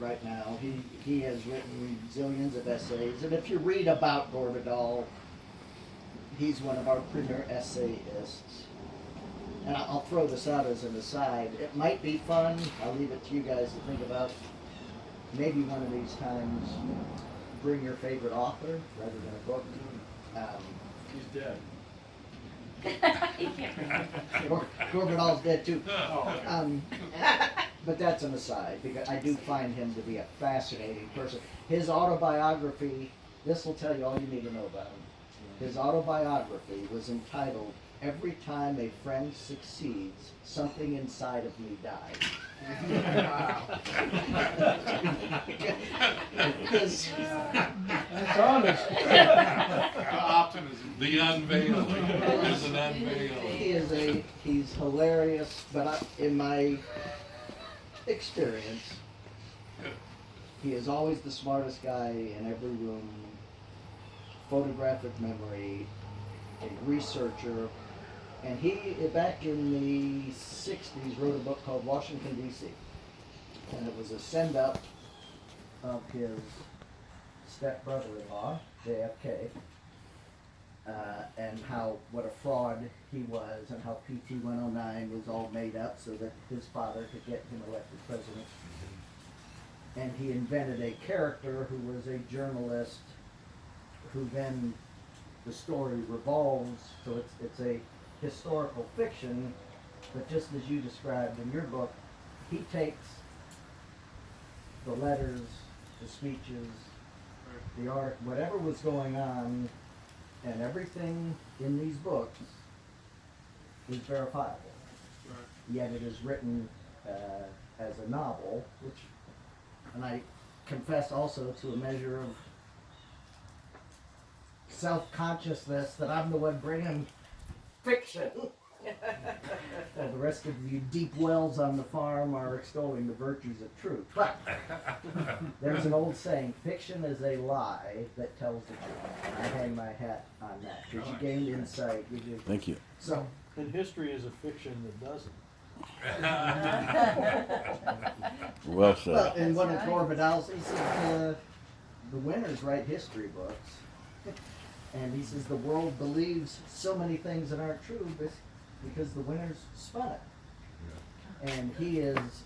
right now. He has written zillions of essays, and if you read about Gore Vidal, he's one of our premier essayists. And I'll throw this out as an aside. It might be fun. I'll leave it to you guys to think about. Maybe one of these times, bring your favorite author rather than a book. He's dead. You can't bring it. Gore Vidal's dead too. Oh, okay. But that's an aside, because I do find him to be a fascinating person. His autobiography, this will tell you all you need to know about him. His autobiography was entitled, "Every Time a Friend Succeeds, Something Inside of Me Dies." That's honest. Optimism. The unveiling. There's an unveiling. He's hilarious, but in my experience, he is always the smartest guy in every room, photographic memory, a researcher, and he, back in the 60s, wrote a book called Washington, D.C., and it was a send-up of his step-brother-in-law, JFK, and what a fraud he was, and how PT 109 was all made up so that his father could get him elected president. And he invented a character who was a journalist, who then the story revolves, so it's a historical fiction, but just as you described in your book, he takes the letters, the speeches, the art, whatever was going on, and everything in these books is verifiable. Yet it is written as a novel, which, and I confess also to a measure of self-consciousness that I'm the one bringing fiction. Well, the rest of you deep wells on the farm are extolling the virtues of truth. But there's an old saying, fiction is a lie that tells the truth. And I hang my hat on that, because you gained insight. Thank you. So, And history is a fiction that doesn't. Well said. well, and one of Gore Vidal's, he said, the winners write history books. And he says the world believes so many things that aren't true because the winners spun it. And he is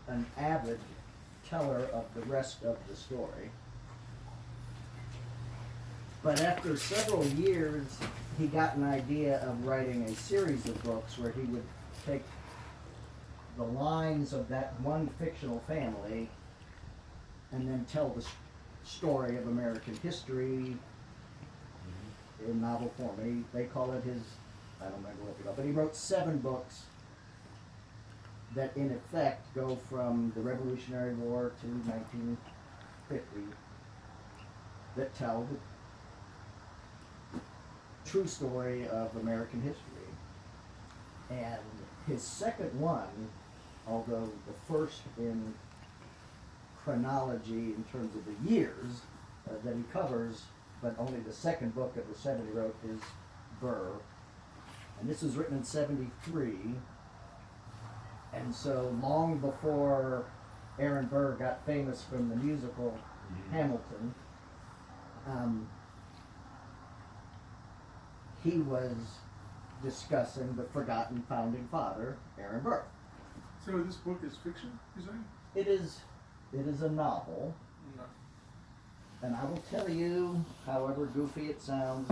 an avid teller of the rest of the story. But after several years, he got an idea of writing a series of books where he would take the lines of that one fictional family and then tell the story of American history in novel form. They call it his, I don't remember what they call it, but he wrote 7 books that in effect go from the Revolutionary War to 1950 that tell the true story of American history. And his second one, although the first in chronology in terms of the years that he covers, but only the second book of the 7 he wrote is Burr. And this was written in 73. And so long before Aaron Burr got famous from the musical Hamilton, he was discussing the forgotten founding father, Aaron Burr. So this book is fiction, you saying? It is a novel, No. and I will tell you, however goofy it sounds,